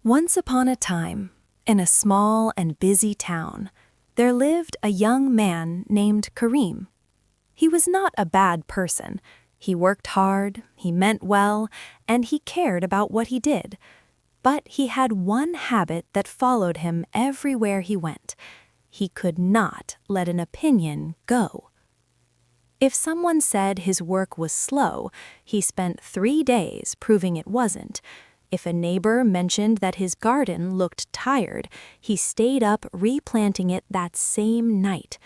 Once upon a time, in a small and busy town, there lived a young man named Kareem. He was not a bad person. He worked hard, he meant well, and he cared about what he did. But he had one habit that followed him everywhere he went. He could not let an opinion go. If someone said his work was slow, he spent 3 days proving it wasn't. If a neighbor mentioned that his garden looked tired, he stayed up replanting it that same night.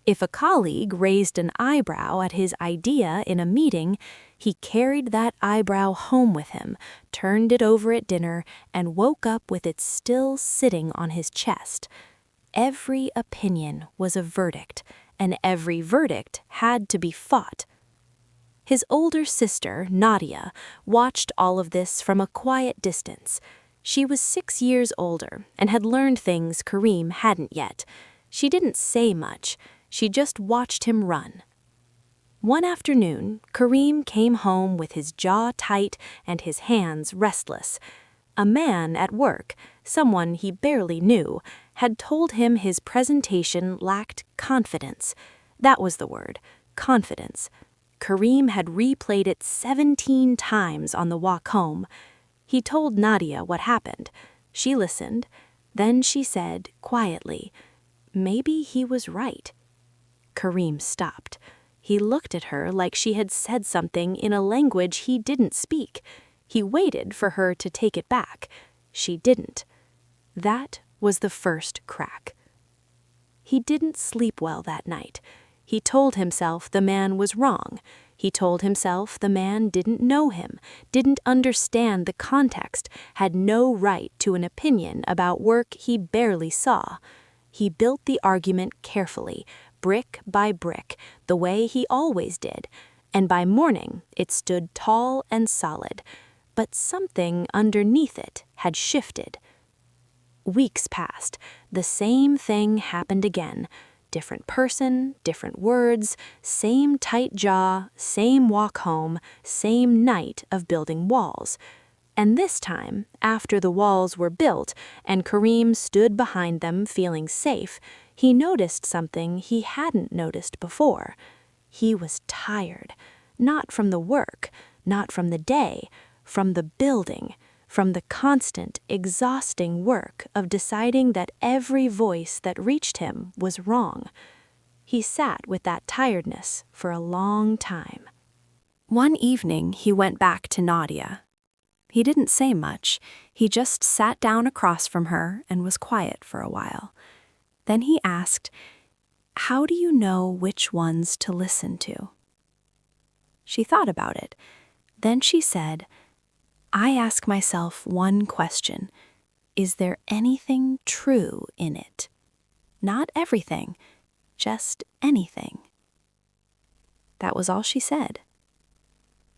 If a colleague raised an eyebrow at his idea in a meeting, he carried that eyebrow home with him, turned it over at dinner, and woke up with it still sitting on his chest. Every opinion was a verdict, and every verdict had to be fought. His older sister, Nadia, watched all of this from a quiet distance. She was 6 years older and had learned things Kareem hadn't yet. She didn't say much. She just watched him run. One afternoon, Kareem came home with his jaw tight and his hands restless. A man at work, someone he barely knew, had told him his presentation lacked confidence. That was the word, confidence. Kareem had replayed it 17 times on the walk home. He told Nadia what happened. She listened. Then she said, quietly, "Maybe he was right." Kareem stopped. He looked at her like she had said something in a language he didn't speak. He waited for her to take it back. She didn't. That was the first crack. He didn't sleep well that night. He told himself the man was wrong. He told himself the man didn't know him, didn't understand the context, had no right to an opinion about work he barely saw. He built the argument carefully, brick by brick, the way he always did, and by morning it stood tall and solid. But something underneath it had shifted. Weeks passed. The same thing happened again. Different person, different words, same tight jaw, same walk home, same night of building walls. And this time, after the walls were built and Kareem stood behind them feeling safe, he noticed something he hadn't noticed before. He was tired, not from the work, not from the day, from the building, from the constant, exhausting work of deciding that every voice that reached him was wrong. He sat with that tiredness for a long time. One evening, he went back to Nadia. He didn't say much. He just sat down across from her and was quiet for a while. Then he asked, "How do you know which ones to listen to?" She thought about it. Then she said, "I ask myself one question. Is there anything true in it? Not everything, just anything." That was all she said.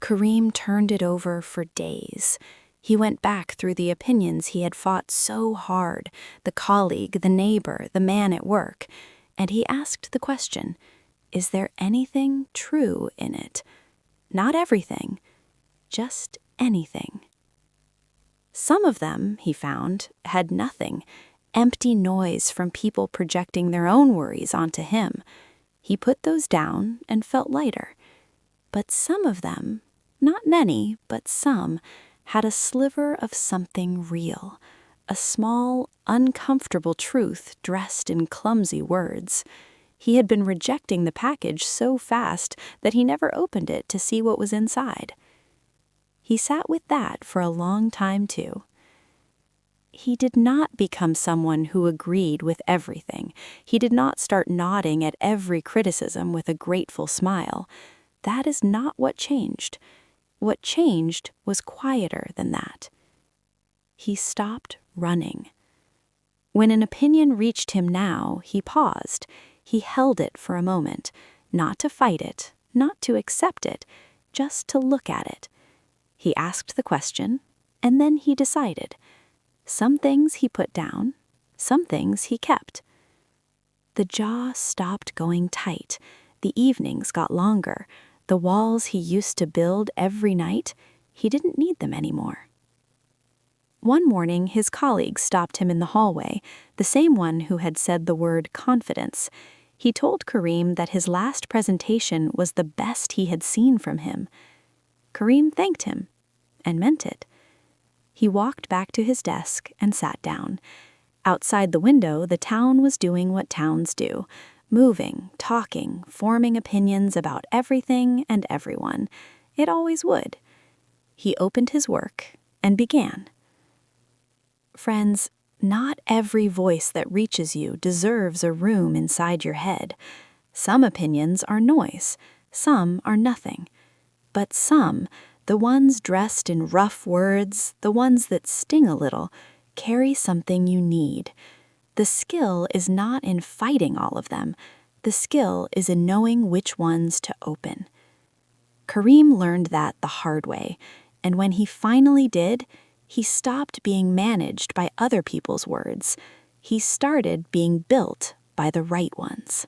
Kareem turned it over for days. He went back through the opinions he had fought so hard, the colleague, the neighbor, the man at work, and he asked the question, is there anything true in it? Not everything, just anything. Some of them, he found, had nothing, empty noise from people projecting their own worries onto him. He put those down and felt lighter. But some of them, not many, but some, had a sliver of something real, a small, uncomfortable truth dressed in clumsy words. He had been rejecting the package so fast that he never opened it to see what was inside. He sat with that for a long time, too. He did not become someone who agreed with everything. He did not start nodding at every criticism with a grateful smile. That is not what changed. What changed was quieter than that. He stopped running. When an opinion reached him now, he paused. He held it for a moment, not to fight it, not to accept it, just to look at it. He asked the question, and then he decided. Some things he put down, some things he kept. The jaw stopped going tight. The evenings got longer. The walls he used to build every night, he didn't need them anymore. One morning, his colleague stopped him in the hallway, the same one who had said the word confidence. He told Kareem that his last presentation was the best he had seen from him. Kareem thanked him, and meant it. He walked back to his desk and sat down. Outside the window, the town was doing what towns do, moving, talking, forming opinions about everything and everyone. It always would. He opened his work and began. Friends, not every voice that reaches you deserves a room inside your head. Some opinions are noise, some are nothing. But some, the ones dressed in rough words, the ones that sting a little, carry something you need. The skill is not in fighting all of them. The skill is in knowing which ones to open. Kareem learned that the hard way, and when he finally did, he stopped being managed by other people's words. He started being built by the right ones.